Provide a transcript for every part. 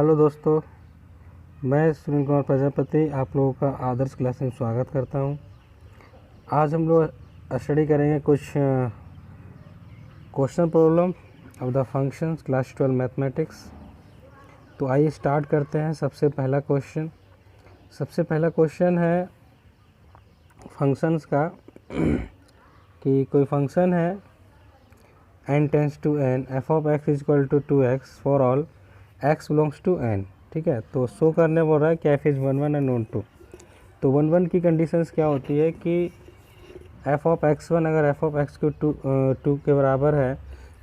Hello दोस्तों, मैं सुनील कुमार प्रजापति आप लोगों का आदर्श क्लास में स्वागत करता हूं। आज हम लोग स्टडी करेंगे कुछ question problem of the functions class 12 mathematics. तो आइए स्टार्ट करते हैं। सबसे पहला क्वेश्चन है फंक्शंस का कि कोई फंक्शन है n tends to n f of x is equal to 2x for all x belongs to n। ठीक है, तो शो करने बोल रहा है कि f इज़ 1 1 एंड नॉन 2। तो 1 1 की कंडीशंस क्या होती है कि f ऑफ x1 अगर f ऑफ x को 2 के बराबर है,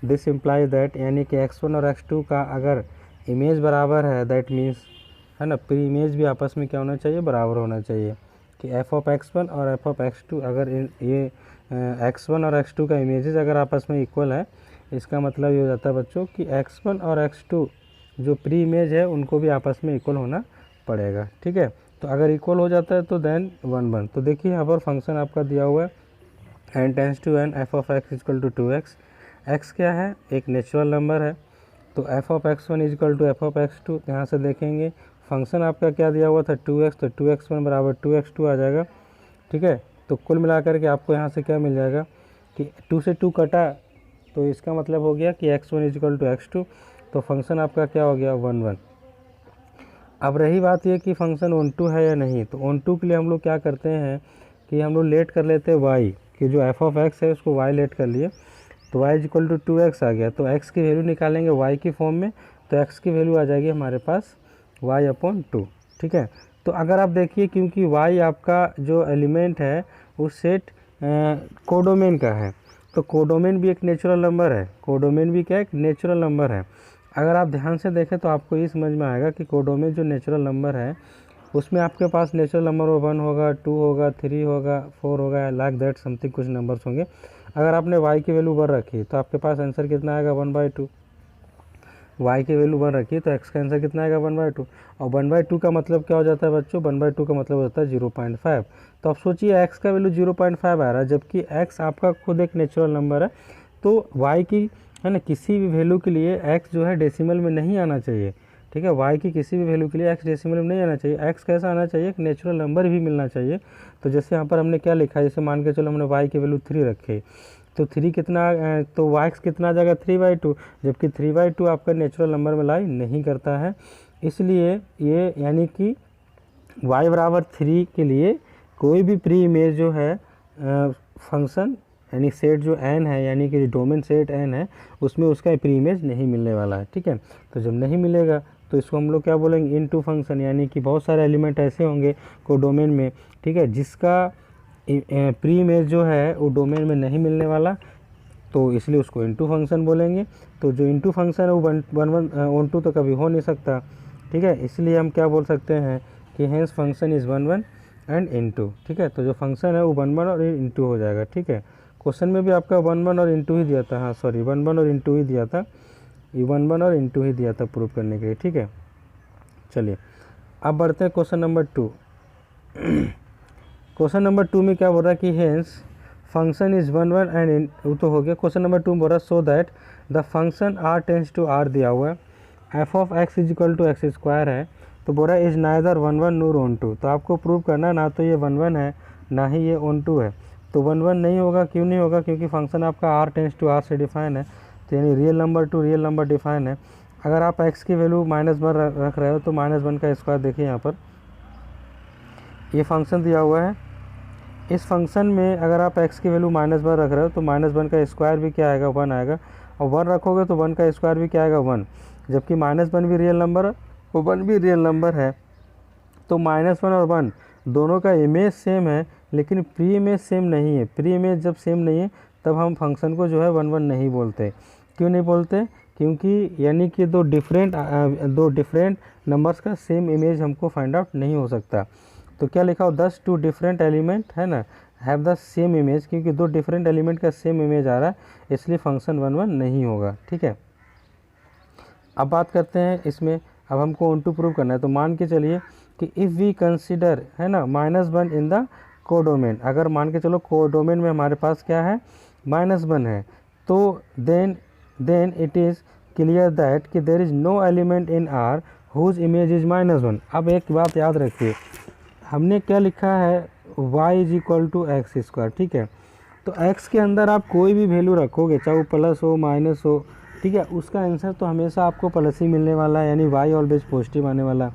दिस इम्प्लाई दैट, यानी कि x1 और x2 का अगर इमेज बराबर है, दैट मीन्स है ना, प्री इमेज भी आपस में क्या होना चाहिए, बराबर होना चाहिए। कि f ऑफ x1 और f ऑफ x2 अगर ये x1 और x2 का इमेजेस अगर आपस में इक्वल है, इसका मतलब ये हो जाता है बच्चों कि x1 और x2 जो प्री इमेज है उनको भी आपस में इक्वल होना पड़ेगा। ठीक है, तो अगर इक्वल हो जाता है तो देन 1 1। तो देखिए यहाँ पर फंक्शन आपका दिया हुआ है n tends to n f of x equal to 2x। x क्या है, एक नेचुरल नंबर है, तो f of x1 is equal to f of x2। यहाँ से देखेंगे फंक्शन आपका क्या दिया हुआ था 2x, तो 2x1 बराबर 2x2 आ जाएगा। ठीक है, तो कुल मिलाकर के आपको यहाँ से क्या मिल जाएगा कि 2 से 2 कटा, तो इसका मतलब हो गया कि x1 is equal to x2। तो फंक्शन आपका क्या हो गया, 1 1। अब रही बात ये कि फंक्शन ऑन टू है या नहीं, तो ऑन टू के लिए हम लोग क्या करते हैं कि हम लोग लेट कर लेते हैं y, कि जो f ऑफ x है उसको y लेट कर लिए, तो y is equal to 2x आ गया। तो x की वैल्यू निकालेंगे y की फॉर्म में, तो x की वैल्यू आ जाएगी हमारे पास y अपॉन 2। ठीक है, तो अगर आप देखिए क्योंकि y आपका जो एलिमेंट है वो सेट कोडोमेन का है, तो कोडोमेन भी एक नेचुरल नंबर है। कोडोमेन भी क्या, एक नेचुरल नंबर है। अगर आप ध्यान से देखें तो आपको ये समझ में आएगा कि कोडोमेन जो नेचुरल नंबर है उसमें आपके पास नेचुरल नंबर 1 होगा, 2 होगा, 3 होगा, 4 होगा, लाइक दैट समथिंग कुछ नंबर्स होंगे। अगर आपने y की वैल्यू 1 रखी तो आपके पास आंसर कितना आएगा, 1/2। y की वैल्यू 1 रखी तो x का आंसर कितना आएगा, 1/2। और 1/2 का मतलब क्या हो जाता है बच्चों, 1/2 का मतलब होता है 0.5। तो आप सोचिए x का वैल्यू 0.5 आ रहा है, जबकि x आपका खुद एक नेचुरल नंबर है। तो y की, है ना, किसी भी वैल्यू के लिए x जो है डेसिमल में नहीं आना चाहिए। ठीक है, y की किसी भी वैल्यू के लिए x डेसिमल में नहीं आना चाहिए। x कैसा आना चाहिए, एक नेचुरल नंबर भी मिलना चाहिए। तो जैसे यहाँ पर हमने क्या लिखा है, जैसे मान के चलो हमने y की वैल्यू 3 रखी, तो 3 कितना, तो x कितना आ जाएगा, 3/2, जबकि 3/2 आपका नेचुरल नंबर में लाई नहीं करता है। इसलिए ये यानी कि y बराबर 3 के लिए कोई भी प्री इमेज जो है फंक्शन यानी सेट जो n है, यानी कि डोमेन सेट n है, उसमें उसका प्री इमेज नहीं मिलने वाला है। ठीक है, तो जब नहीं मिलेगा तो इसको हम लोग क्या बोलेंगे, इनटू फंक्शन, यानी कि बहुत सारे एलिमेंट ऐसे होंगे को डोमेन में, ठीक है, जिसका प्री इमेज जो है वो डोमेन में नहीं मिलने वाला, तो इसलिए उसको इनटू फंक्शन बोलेंगे। तो जो इनटू फंक्शन है वो 1 1 2 तो कभी हो नहीं सकता। ठीक है, इसलिए हम क्या बोल सकते हैं कि hence function is 1 1 and into. ठीक है, तो जो फंक्शन है वो 1 1 और इनटू हो जाएगा। ठीक है, क्वेश्चन में भी आपका 1 1 और इनटू ही दिया था, हाँ सॉरी 1 1 और इनटू ही दिया था, ये 1 1 और इनटू ही दिया था प्रूव करने के लिए। ठीक है, चलिए अब बढ़ते हैं क्वेश्चन नंबर 2। क्वेश्चन नंबर 2 में क्या बोल रहा है कि हेंस फंक्शन इज 1 1 एंड वो तो हो गया। क्वेश्चन नंबर 2 बोल रहा है so that the function r tends to r दिया हुआ है, f of x is equal to x square है, तो बोल रहा है इज नाइदर 1 1 नूर ऑन 2। तो आपको प्रूव करना ना तो ये 1 1 है ना ही ये ऑन 2 है। तो 1 1 नहीं होगा, क्यों नहीं होगा, क्योंकि फंक्शन आपका r टेंस टू r से डिफाइन है, तो यानी real number to real number define है। अगर आप x की वैल्यू -1 रख रहे हो तो -1 का स्क्वायर, देखिए यहाँ पर ये फंक्शन दिया हुआ है, इस फंक्शन में अगर आप x की वैल्यू -1 रख रहे हो तो -1 का स्क्वायर भी क्या आएगा, 1 आएगा, और 1 रखोगे तो 1 का स्क्वायर भी क्या आएगा, 1। जबकि -1 भी रियल नंबर है और 1 भी रियल नंबर है, तो -1 और 1 दोनों का इमेज सेम है, लेकिन प्री इमेज सेम नहीं है। प्री इमेज जब सेम नहीं है तब हम फंक्शन को जो है 1 1 नहीं बोलते। क्यों नहीं बोलते, क्योंकि यानी कि दो डिफरेंट नंबर्स का सेम इमेज हमको फाइंड आउट नहीं हो सकता। तो क्या लिखा हो, 10 2 डिफरेंट एलिमेंट, है ना, हैव द सेम इमेज, क्योंकि दो डिफरेंट एलिमेंट का सेम इमेज आ रहा है, इसलिए फंक्शन 1 1 नहीं होगा। ठीक है, अब बात करते हैं इसमें, अब हमको ऑन टू प्रूव करना है। तो मान के चलिए कि इफ़ वी कंसिडर, है ना, -1 इन द कोडोमेन, अगर मान के चलो कोडोमेन में हमारे पास क्या है, -1 है, तो then it is clear that कि there is no element in R whose image is -1। अब एक बात याद रखिए, हमने क्या लिखा है, y is equal to x square, ठीक है। तो x के अंदर आप कोई भी वैल्यू रखोगे, चाहे वो प्लस हो माइनस हो, ठीक है, उसका आंसर तो हमेशा आपको प्लस ही मिलने वाला है, यानी y ऑलवेज पॉजिटिव आने वाला है।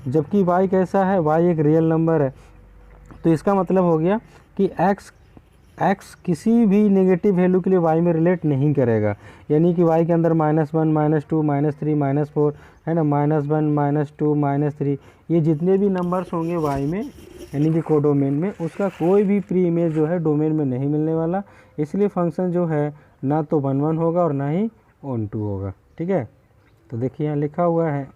जबकि y कैसा है, y एक रियल नंबर है, तो इसका मतलब हो गया कि x किसी भी नेगेटिव वैल्यू के लिए y में रिलेट नहीं करेगा, यानी कि y के अंदर -1 -2 -3 -4 है ना, -1 -2 -3, ये जितने भी नंबर्स होंगे y में यानी कि कोडोमेन में, उसका कोई भी प्री इमेज जो है डोमेन में नहीं मिलने वाला। इसलिए फंक्शन जो है ना तो 1 1 होगा और ना ही ऑन 2 होगा, ठीक है। तो देखिए यहाँ लिखा हुआ है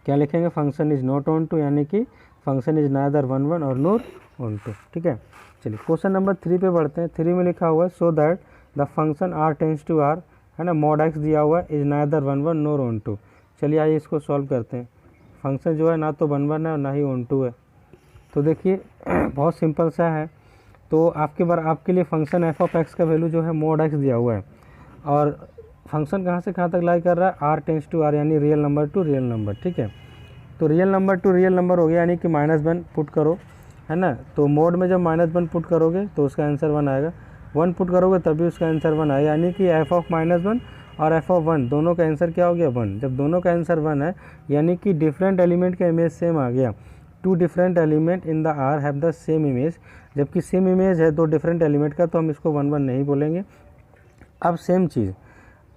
क्या लिखेंगे, function is not onto, यानी कि फंक्शन इज नाइदर 1 1 और नोर ऑन टू, ठीक है। चलिए क्वेश्चन नंबर 3 पे बढ़ते हैं। 3 में लिखा हुआ है so that the function r tends to r, है ना, मॉड x दिया हुआ है, is neither 1 1 nor onto. चलिए आइए इसको सॉल्व करते हैं। फंक्शन जो है ना तो 1 1 है और ना ही ऑन टू है। तो देखिए बहुत सिंपल सा है। तो आपके लिए फंक्शन एफ ऑफ एक्स का वैल्यू जो है मॉड x दिया हुआ है, और फंक्शन कहाँ से कहाँ तक लाई कर रहा है, r टेंड्स टू r, यानी real number to real number, ठीक है। तो real number to real number हो गया, यानी कि -1 पुट करो, है ना। तो मोड में जब -1 पुट करोगे तो उसका आंसर 1 आएगा, 1 पुट करोगे तभी उसका आंसर 1 आएगा, यानी कि एफ ऑफ -1 और एफ ऑफ 1 दोनों का आंसर क्या हो गया, 1। जब दोनों का आंसर 1 है, यानी कि डिफरेंट एलिमेंट का इमेज सेम आ गया। 2 different element in the R have the same image, जबकि सेम इमेज है 2 डिफरेंट एलिमेंट का, तो हम इसको 1 1 नहीं बोलेंगे। अब सेम चीज़,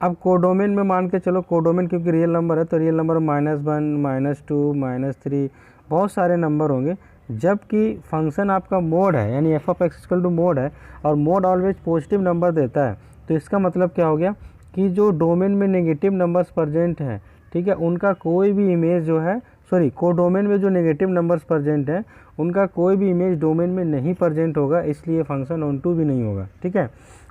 अब कोडोमेन में मान के चलो, कोडोमेन क्योंकि रियल नंबर है तो रियल नंबर -1 -2 -3 बहुत सारे नंबर होंगे। जबकि फंक्शन आपका मोड है, यानी f of x equal to mod है, और मोड ऑलवेज पॉजिटिव नंबर देता है। तो इसका मतलब क्या हो गया कि जो डोमेन में नेगेटिव नंबर्स प्रेजेंट हैं, ठीक है, उनका कोई भी इमेज जो है, कोडोमेन में जो नेगेटिव नंबर्स प्रेजेंट हैं उनका कोई भी इमेज डोमेन में नहीं प्रेजेंट होगा, इसलिए फंक्शन ऑन टू भी नहीं होगा, ठीक है।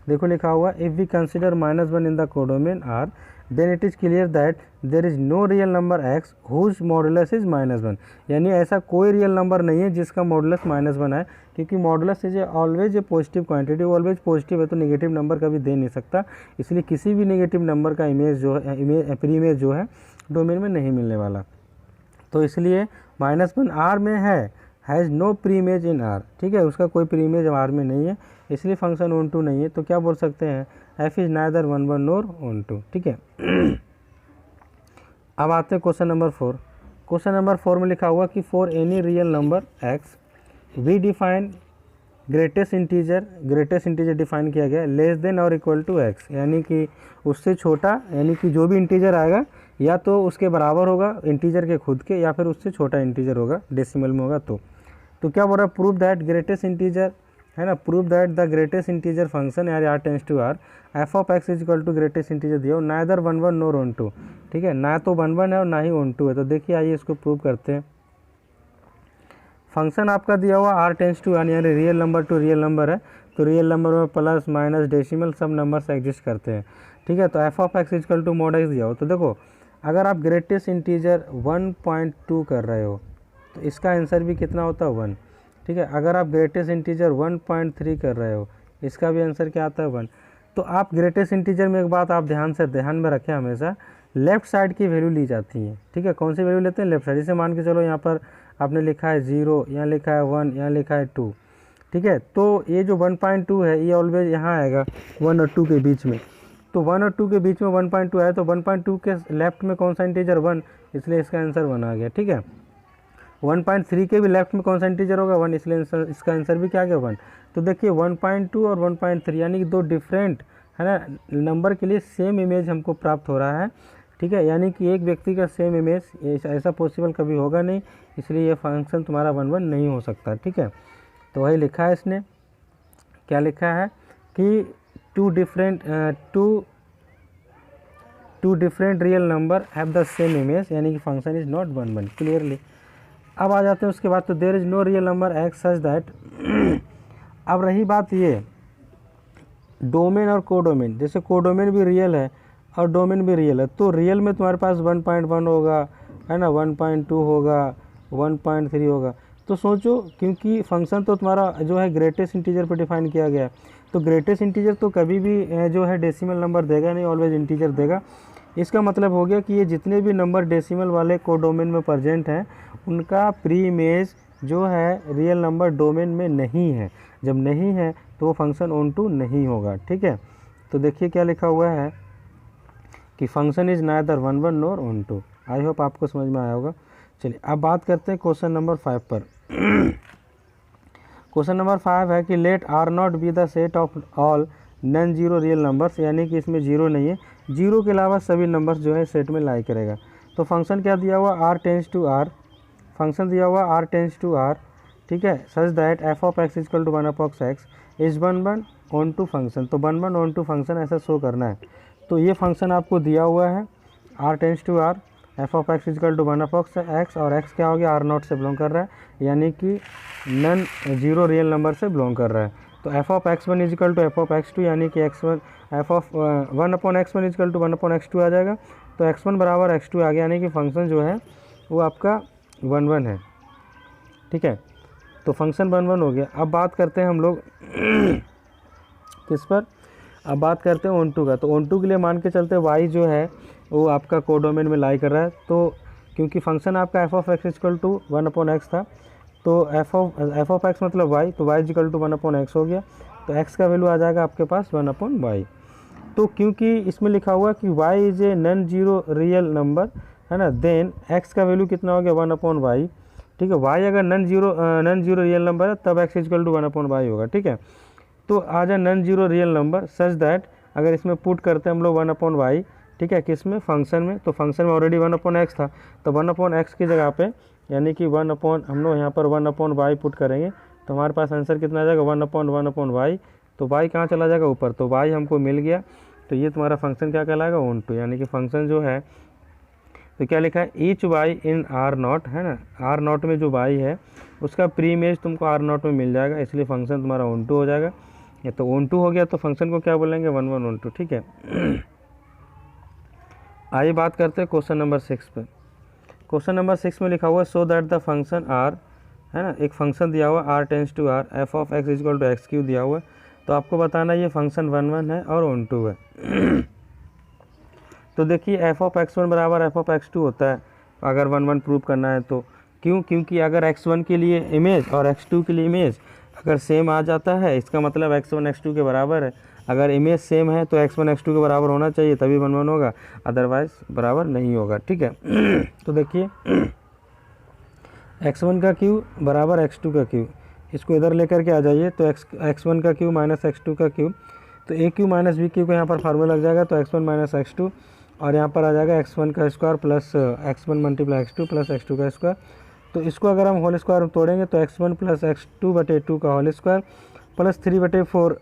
देखो लिखा हुआ, if we consider -1 in the codomain R then it is clear that there is no real number x whose modulus is -1, यानी ऐसा कोई रियल नंबर नहीं है जिसका मॉडुलस -1 है, क्योंकि modulus is always a positive quantity, always positive है, तो नेगेटिव नंबर कभी दे नहीं सकता। इसलिए किसी भी नेगेटिव नंबर का इमेज जो है, प्री इमेज जो है डोमेन में नहीं मिलने वाला। तो इसलिए -1 R में has no pre image in R, ठीक है, उसका कोई प्री इमेज R में नहीं है, इसलिए फंक्शन ऑन टू नहीं है। तो क्या बोल सकते हैं, f is neither 1 1 nor onto, ठीक है। अब आते हैं क्वेश्चन नंबर 4। क्वेश्चन नंबर 4 में लिखा हुआ कि for any real number x we define greatest integer define किया गया लेस देन और इक्वल टू x, यानी कि उससे छोटा, यानी कि जो भी इंटीजर आएगा या तो उसके बराबर होगा इंटीजर के खुद के, या फिर उससे छोटा इंटीजर होगा, डेसिमल में होगा। तो क्या बोल रहा है, प्रूव दैट ग्रेटेस्ट इंटीजर, है ना, prove that the greatest integer function यार r tends to r f of x is equal to greatest integer दिया हो, नाइदर 1 1 नोर ऑन टू, ठीक है, ना तो 1 1 है और ना ही ऑन टू है। तो देखिए आइए इसको प्रूव करते हैं। फंक्शन आपका दिया हुआ r टेंड्स टू यानी real number to real number है, तो रियल नंबर में प्लस माइनस डेसिमल सब नंबर्स एग्जिस्ट करते हैं, ठीक है। तो f of x is equal to mod x दिया हो, तो देखो अगर आप ग्रेटेस्ट इंटीजर 1.2 कर रहे हो तो इसका आंसर भी कितना होता है, 1, ठीक है। अगर आप ग्रेटेस्ट इंटीजर 1.3 कर रहे हो, इसका भी आंसर क्या आता है, 1। तो आप ग्रेटेस्ट इंटीजर में एक बात आप ध्यान में रखें, हमेशा लेफ्ट साइड की वैल्यू ली जाती है, ठीक है। कौन सी वैल्यू लेते हैं, लेफ्ट साइड। जैसे मान के चलो यहाँ पर आपने लिखा है 0, यहाँ लिखा है 1, यहाँ लिखा है 2, ठीक है। तो ये जो 1.2 है ये ऑलवेज यहाँ आएगा 1 और 2 के बीच में। तो 1 और 2 के बीच में 1.2 आया, तो 1.2 के लेफ्ट में कौन सा इंटीजर, 1, इसलिए इसका आंसर 1 आ गया, ठीक है। 1.3 के भी लेफ्ट में कौन सा इंटीजर होगा, 1, इसलिए इसका आंसर भी क्या आ गया, 1। तो देखिए 1.2 और 1.3 यानी कि 2 डिफरेंट, है ना, नंबर के लिए सेम इमेज हमको प्राप्त हो रहा है, ठीक है। यानी कि एक व्यक्ति का सेम इमेज ऐसा पॉसिबल कभी होगा नहीं, इसलिए ये फंक्शन तुम्हारा 1 1 नहीं हो सकता, ठीक है। तो वही लिखा है इसने, क्या लिखा है कि two different real number have the same image, यानी कि फंक्शन इज नॉट 1 1 क्लियरली। अब आ जाते हैं उसके बाद, तो there is no real number x such that. अब रही बात ये डोमेन और कोडोमेन, जैसे कोडोमेन भी रियल है और डोमेन भी रियल है, तो रियल में तुम्हारे पास 1.1 होगा, है ना, 1.2 होगा, 1.3 होगा। तो सोचो, क्योंकि फंक्शन तो तुम्हारा जो है ग्रेटेस्ट इंटीजर पर डिफाइन किया गया है, तो ग्रेटेस्ट इंटीजर तो कभी भी जो है डेसिमल नंबर देगा नहीं, ऑलवेज इंटीजर देगा। इसका मतलब हो गया कि ये जितने भी नंबर डेसिमल वाले कोडोमेन में प्रेजेंट हैं उनका प्री इमेज जो है रियल नंबर डोमेन में नहीं है। जब नहीं है तो वो फंक्शन ऑन टू नहीं होगा। ठीक है, तो देखिए क्या लिखा हुआ है कि function is neither 1 1 nor onto. I hope आपको समझ में आया होगा। चलिए अब बात करते हैं क्वेश्चन नंबर 5 पर। क्वेश्चन नंबर 5 है कि let R naught be the set of all non zero real numbers, यानी कि इसमें जीरो नहीं है, जीरो के अलावा सभी नंबर्स जो है सेट में लाई करेगा। तो फंक्शन क्या दिया हुआ, R tends to R, function दिया हुआ आर टेंस टू आर, ठीक है, such that f of x equal to 1 अपॉक्स x is 1 1 onto function. तो 1 1 ऑन टू फंक्शन ऐसा शो करना है। तो ये फंक्शन आपको दिया हुआ है R tends to R, f of x equal to 1 अपॉक्स एक्स, और एक्स क्या हो गया, आर नॉट से बिलोंग कर रहा है, यानी कि नन जीरो रियल नंबर से बिलोंग कर रहा है। तो f of x one equal to f of x two, यानी कि x one f of 1 upon x one equal to 1 upon x two आ जाएगा। तो एक्स वन बराबर एक्स टू आ गया, यानी कि फंक्शन जो है वो आपका 1 1 है। ठीक है, तो फंक्शन 1 1 हो गया। अब बात करते हैं हम लोग किस पर, अब बात करते हैं ऑन टू का। तो ऑन टू के लिए मान के चलते वाई जो है वो आपका कोडोमेन में लाई कर रहा है। तो क्योंकि फंक्शन आपका f of x equal to 1 upon x था, तो एफ ऑफ एक्स मतलब वाई, तो y equal to 1 upon x हो गया। तो एक्स का वैल्यू आ जाएगा आपके पास 1 अपॉन वाई। तो क्योंकि इसमें लिखा हुआ कि y is a non zero real number है ना, देन एक्स का वैल्यू कितना हो गया 1 अपॉन वाई। ठीक है, वाई अगर नॉन जीरो रियल नंबर है तब x equal to 1 upon y होगा। ठीक है, तो आ जाए non zero real number such that, अगर इसमें पुट करते हैं हम लोग 1 अपॉन वाई, ठीक है, किस में, फंक्शन में, तो फंक्शन में ऑलरेडी 1 अपॉन एक्स था, तो 1 अपॉन एक्स की जगह पे यानी कि 1 अपॉन हम लोग यहाँ पर 1 अपॉन वाई पुट करेंगे, तो हमारे पास आंसर कितना आ जाएगा 1 अपॉन वाई। तो वाई कहाँ चला जाएगा, ऊपर, तो वाई हमको मिल गया। तो ये तुम्हारा फंक्शन क्या कहलाएगा, ऑन टू, यानी कि फंक्शन जो है, तो क्या लिखा है, each y in R naught, है ना, आर नॉट में जो वाई है उसका प्री इमेज तुमको आर नॉट में मिल जाएगा, इसलिए फंक्शन तुम्हारा ऑन टू हो जाएगा। ये तो ऑन टू हो गया, तो फंक्शन को क्या बोलेंगे 1 1 ऑन टू। ठीक है, आइए बात करते हैं क्वेश्चन नंबर 6 पे। क्वेश्चन नंबर 6 में लिखा हुआ है so that the function R, है ना, एक फंक्शन दिया हुआ R tends to R, f of x equal to x cube दिया हुआ है। तो आपको बताना ये फंक्शन 1 1 है और ऑन टू है। तो देखिए एफ ऑफ एक्स वन बराबर एफ ऑफ एक्स टू होता है अगर 1 1 प्रूव करना है तो। क्यों, क्योंकि अगर x1 के लिए इमेज और x2 के लिए इमेज अगर सेम आ जाता है, इसका मतलब x1 x2 के बराबर है। अगर इमेज सेम है तो x1 x2 के बराबर होना चाहिए, तभी 1 1 होगा, अदरवाइज बराबर नहीं होगा। ठीक है, तो देखिए x1 का क्यू बराबर x2 का क्यू, इसको इधर लेकर के आ जाइए, तो x1 का क्यू माइनस x2 का क्यू, तो ए क्यू माइनस बी क्यू को यहाँ पर फार्मूला लग जाएगा, तो x1 माइनस x2, और यहाँ पर आ जाएगा x1 का square plus x1 multiply x2 plus x2 का स्क्वायर। तो इसको अगर हम होल स्क्वायर तोड़ेंगे तो x1 प्लस x2 बटे 2 का होल स्क्वायर प्लस 3 बटे 4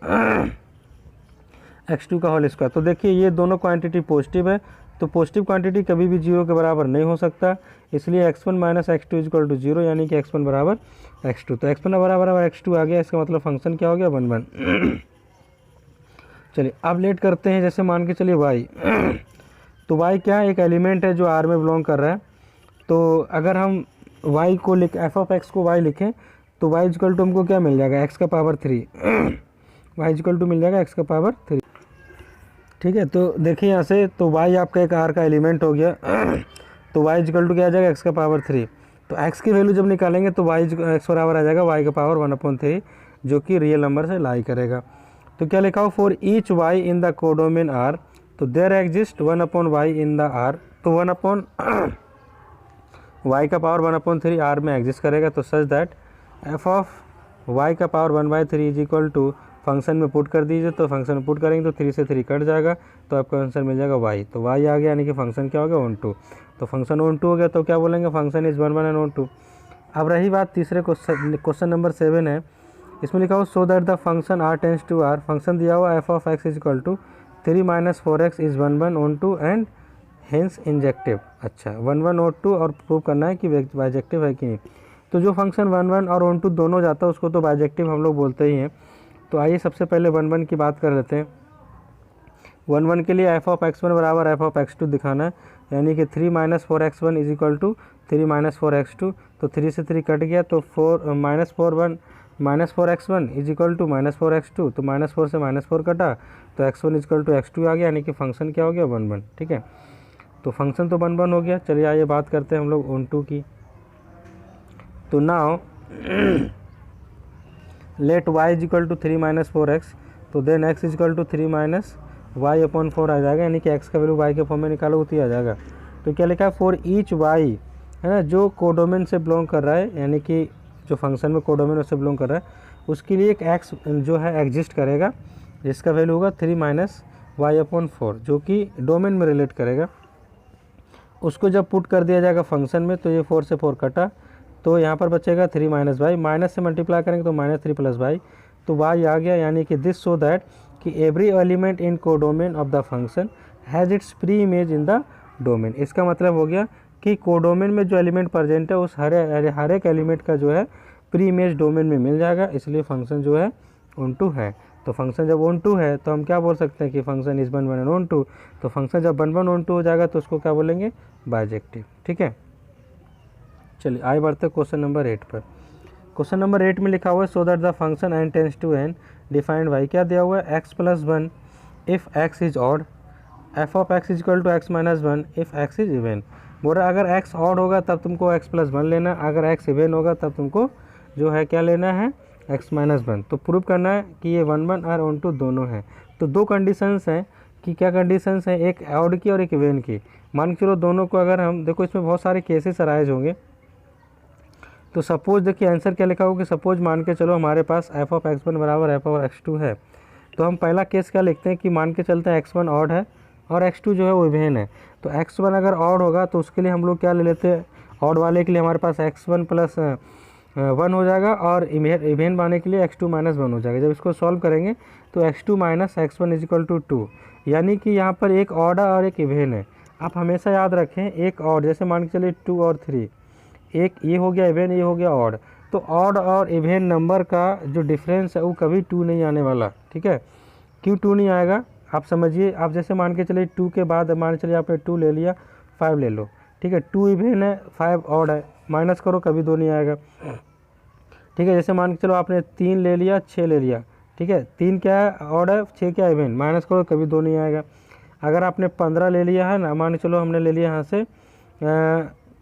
x2 का होल स्क्वायर। तो देखिए ये दोनों क्वांटिटी पॉजिटिव है, तो पॉजिटिव क्वांटिटी कभी भी जीरो के बराबर नहीं हो सकता, इसलिए x1 minus x2 equal to zero, यानी कि x1 बराबर x2। तो x1 बराबर x2 आ गया, इसका मतलब फंक्शन क्या हो गया 1 1। चलिए अब लेट करते हैं, जैसे मान के चलिए y, तो y क्या एक एलिमेंट है जो r में बिलोंग कर रहा है। तो अगर हम y को लिख एफ ऑफ एक्स को y लिखें तो y इक्वल टू हमको क्या मिल जाएगा, x का पावर 3, y इक्वल टू मिल जाएगा x का पावर 3। ठीक है, तो देखिए यहाँ से, तो y आपका एक r का एलिमेंट हो गया, तो y इक्वल टू क्या आ जाएगा x का पावर 3। तो x की वैल्यू जब निकालेंगे तो y x बराबर आ जाएगा y का पावर 1 अपॉन 3, जो कि रियल नंबर से लाई करेगा। तो क्या लिखा हो, for each y in the codomain r, तो there exist 1 upon y in the r, तो 1 अपॉन y का पावर 1 अपॉन 3 r में एग्जिस्ट करेगा। तो such that f of y का power 1/3 is equal to, function में पुट कर दीजिए, तो फंक्शन में पुट करेंगे तो 3 से 3 कट जाएगा, तो आपका आंसर मिल जाएगा y। तो y आ गया, यानी कि फंक्शन क्या हो गया ऑन टू। तो फंक्शन ऑन टू हो गया, तो क्या बोलेंगे, function is 1 1 and onto. अब रही बात तीसरे क्वेश्चन नंबर 7 है, इसमें लिखा हो so that the function r tends to r, function दिया हुआ f of x is equal to 3 minus 4x is 1 1 onto and hence injective. अच्छा, 1 1 ऑन टू, और प्रूव करना है कि बाइजेक्टिव है कि नहीं। तो जो फंक्शन 1 1 और ऑन टू दोनों जाता है उसको तो बाइजेक्टिव हम लोग बोलते ही हैं। तो आइए सबसे पहले 1 1 की बात कर लेते हैं। 1 1 के लिए एफ ऑफ x1 बराबर एफ ऑफ x2 दिखाना है, यानी कि 3 minus 4x1 is equal to 3 minus 4x2, तो 3 से 3 कट गया, तो 4 minus 4x1 is equal to minus 4x2, तो माइनस 4 से माइनस 4 कटा, तो x1 is equal to x2 आ गया, यानी कि फंक्शन क्या हो गया 1 1। ठीक है, तो फंक्शन तो 1 1 हो गया। चलिए आइए बात करते हैं हम लोग ऑन टू की। तो now let y is equal to 3 minus 4x, तो then x is equal to 3 minus y upon 4 आ जाएगा, यानी कि x का वैल्यू y के फॉर्म में निकालो उतनी आ जाएगा। तो क्या लिखा है, फॉर ईच y, है ना, जो कोडोमेन से बिलोंग कर रहा है, यानी कि जो फंक्शन में कोडोमेन उससे बिलोंग कर रहा है, उसके लिए एक x जो है एग्जिस्ट करेगा, जिसका वैल्यू होगा 3 माइनस वाई अपॉन 4, जो कि डोमेन में रिलेट करेगा। उसको जब पुट कर दिया जाएगा फंक्शन में, तो ये 4 से 4 कटा, तो यहाँ पर बचेगा 3 माइनस वाई, माइनस से मल्टीप्लाई करेंगे तो -3 प्लस वाई, तो वाई आ गया। यानी कि दिस सो दैट कि every element in codomain of the function has its pre image in the domain. इसका मतलब हो गया कि कोडोमेन में जो एलिमेंट प्रेजेंट है उस हर एक एलिमेंट का जो है प्री इमेज डोमेन में मिल जाएगा, इसलिए फंक्शन जो है ऑन टू है। तो फंक्शन जब ऑन टू है तो हम क्या बोल सकते हैं कि function is 1 1 and onto. तो फंक्शन जब 1 1 ऑन टू हो जाएगा तो उसको क्या बोलेंगे, बाइजेक्टिव। ठीक है, चलिए आगे बढ़ते हैं क्वेश्चन नंबर 8 पर। क्वेश्चन नंबर 8 में लिखा हुआ है so that the function n tends to n defined by, क्या दिया हुआ है, x plus 1 if x is odd, f of x is equal to x minus 1 if x is even. बोल रहा अगर x ऑड होगा तब तुमको x प्लस 1 लेना, अगर x इवन होगा तब तुमको जो है क्या लेना है, x माइनस 1। तो प्रूव करना है कि ये 1 1 और ऑन टू दोनों हैं। तो दो कंडीशंस हैं कि क्या कंडीशंस हैं, एक ऑड की और एक इवन की। मान के चलो दोनों को अगर हम देखो, इसमें बहुत सारे केसेस अराइज होंगे। तो सपोज देखिए आंसर क्या लिखा होगा कि सपोज मान के चलो हमारे पास एफ ऑफ x1 बराबर एफ ऑफ x2 है। तो हम पहला केस क्या लिखते हैं कि मान के चलते हैं x1 ऑड है और x2 जो है वो इवन है। तो x1 अगर ऑड होगा तो उसके लिए हम लोग क्या ले लेते हैं, ऑड वाले के लिए हमारे पास x1 प्लस 1 हो जाएगा और इवन पाने के लिए x2 माइनस 1 हो जाएगा। जब इसको सॉल्व करेंगे तो x2 minus x1 is equal to 2, यानी कि यहाँ पर एक ऑड है और एक इवन है। आप हमेशा याद रखें, एक ऑड जैसे मान के चलिए 2 और 3, एक ये हो गया इवन, ये हो गया ऑड। तो ऑड और इवन नंबर का जो डिफरेंस है वो कभी 2 नहीं आने वाला। ठीक है, क्यों 2 नहीं आएगा आप समझिए। आप जैसे मान के चलिए 2 के बाद मान के चलिए आपने 2 ले लिया, 5 ले लो। ठीक है, 2 इवन है 5 ऑड है, माइनस करो कभी 2 नहीं आएगा। ठीक है, जैसे मान के चलो आपने 3 ले लिया, 6 ले लिया। ठीक है, 3 क्या है ऑड है, 6 क्या इवन, माइनस करो कभी 2 नहीं आएगा। अगर आपने 15 ले लिया है ना, मान के चलो हमने ले लिया यहाँ से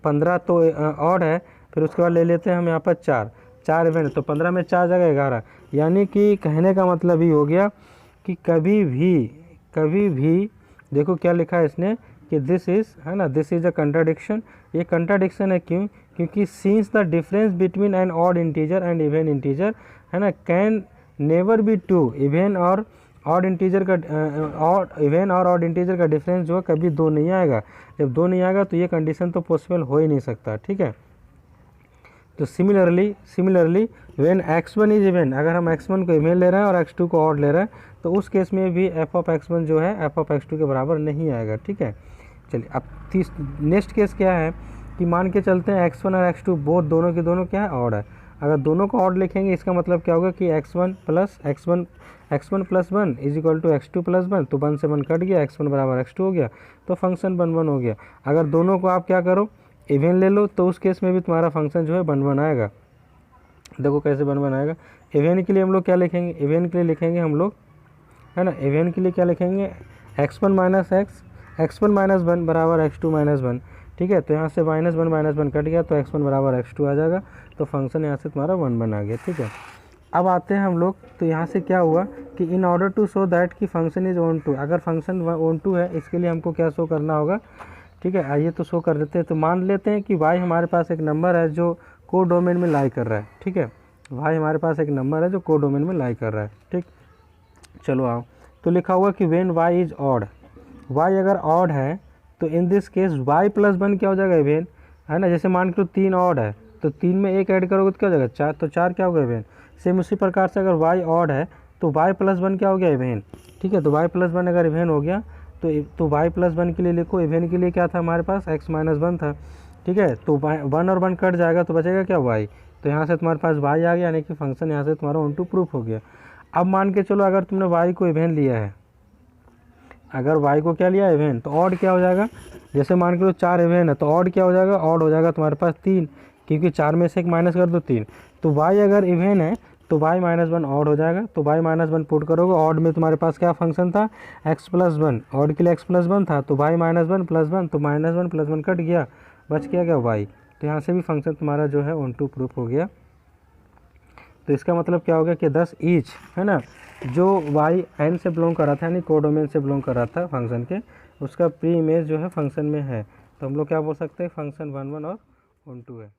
15 तो ऑड है, फिर उसके बाद ले लेते हैं हम यहाँ पर 4 इवेंट, तो 15 में 4 जगह 11। यानी कि कहने का मतलब ही हो गया कि कभी भी देखो क्या लिखा है इसने कि दिस इज़, है ना, दिस इज़ अ कंट्राडिक्शन। ये कंट्राडिक्शन है क्यों, क्योंकि since the difference between an odd integer and even integer, है ना, कैन नेवर बी 2। इवन और ऑड इंटीजर का इवन और ऑड इंटीजर का डिफरेंस जो है कभी 2 नहीं आएगा। जब 2 नहीं आएगा तो ये कंडीशन तो पॉसिबल हो ही नहीं सकता। ठीक है, तो similarly when x1 is even, अगर हम x1 को इवन ले रहे हैं और x2 को ऑड ले रहे हैं तो उस केस में भी f ऑफ x1 जो है f ऑफ x2 के बराबर नहीं आएगा। ठीक है, चलिए अब नेक्स्ट केस क्या है कि मान के चलते हैं x1 और x2 बोथ दोनों के दोनों क्या है, ऑड है। अगर दोनों को ऑड लिखेंगे इसका मतलब क्या होगा कि x1 plus 1 is equal to x2 plus 1, तो 1 से 1 कट गया, x1 बराबर x2 हो गया, तो फंक्शन 1 1 हो गया। अगर दोनों को आप क्या करो, इवन ले लो, तो उस केस में भी तुम्हारा फंक्शन जो है 1 1 आएगा। देखो कैसे 1 1 आएगा। इवन के लिए हम लोग क्या लिखेंगे, इवन के लिए लिखेंगे हम लोग, है ना, इवन के लिए क्या लिखेंगे, x1 माइनस x1 माइनस 1 बराबर x2 माइनस 1। ठीक है, तो यहाँ से माइनस 1 कट गया तो x1 बराबर x2 आ जाएगा, तो फंक्शन यहाँ से तुम्हारा 1 1 आ गया। ठीक है, अब आते हैं हम लोग, तो यहाँ से क्या हुआ कि in order to show that कि फंक्शन इज ऑन टू, अगर फंक्शन ऑन टू है इसके लिए हमको क्या शो करना होगा। ठीक है, आइए तो शो कर देते हैं। तो मान लेते हैं कि y हमारे पास एक नंबर है जो को डोमेन में लाई कर रहा है। ठीक है, y हमारे पास एक नंबर है जो को डोमेन में लाई कर रहा है। ठीक, चलो आओ, तो लिखा हुआ कि when y is odd, y अगर ऑड है तो in this case y plus 1 क्या हो जाएगा, इवन, है ना। जैसे मान के 3 ऑड है तो 3 में 1 ऐड करोगे तो क्या हो जाएगा, 4, तो 4 क्या होगा, इवन। सेम उसी प्रकार से अगर y ऑड है तो y प्लस 1 क्या हो गया, इवन। ठीक है, तो y प्लस 1 अगर इवन हो गया तो y प्लस 1 के लिए लिखो, इवन के लिए क्या था हमारे पास, x माइनस 1 था। ठीक है, तो 1 और 1 कट जाएगा तो बचेगा क्या, y। तो यहाँ से तुम्हारे पास y आ गया, यानी कि फंक्शन यहाँ से तुम्हारा ऑन टू प्रूफ हो गया। अब मान के चलो अगर तुमने y को इवन लिया है, अगर y को क्या लिया, इवन, तो ऑड क्या हो जाएगा। जैसे मान के लो 4 इवन है तो ऑड क्या हो जाएगा, ऑड हो जाएगा तुम्हारे पास 3, क्योंकि 4 में से 1 माइनस कर दो 3। तो y अगर इवन है तो y माइनस वन ऑड हो जाएगा, तो y माइनस वन पुट करोगे, ऑड में तुम्हारे पास क्या फंक्शन था x प्लस वन, ऑड के लिए x प्लस वन था, तो y minus one plus one, तो minus one plus one cut गया, बच क्या y। तो यहाँ से भी फंक्शन तुम्हारा जो है ऑन टू प्रूफ हो गया। तो इसका मतलब क्या हो गया कि 10 ईच है ना, जो y n से बिलोंग कर रहा था यानी कोडोमेन से बिलोंग कर रहा था फंक्शन के, उसका प्री इमेज जो है फंक्शन में है। तो हम लोग क्या बोल सकते हैं, फंक्शन 1 1 और 1 2 है।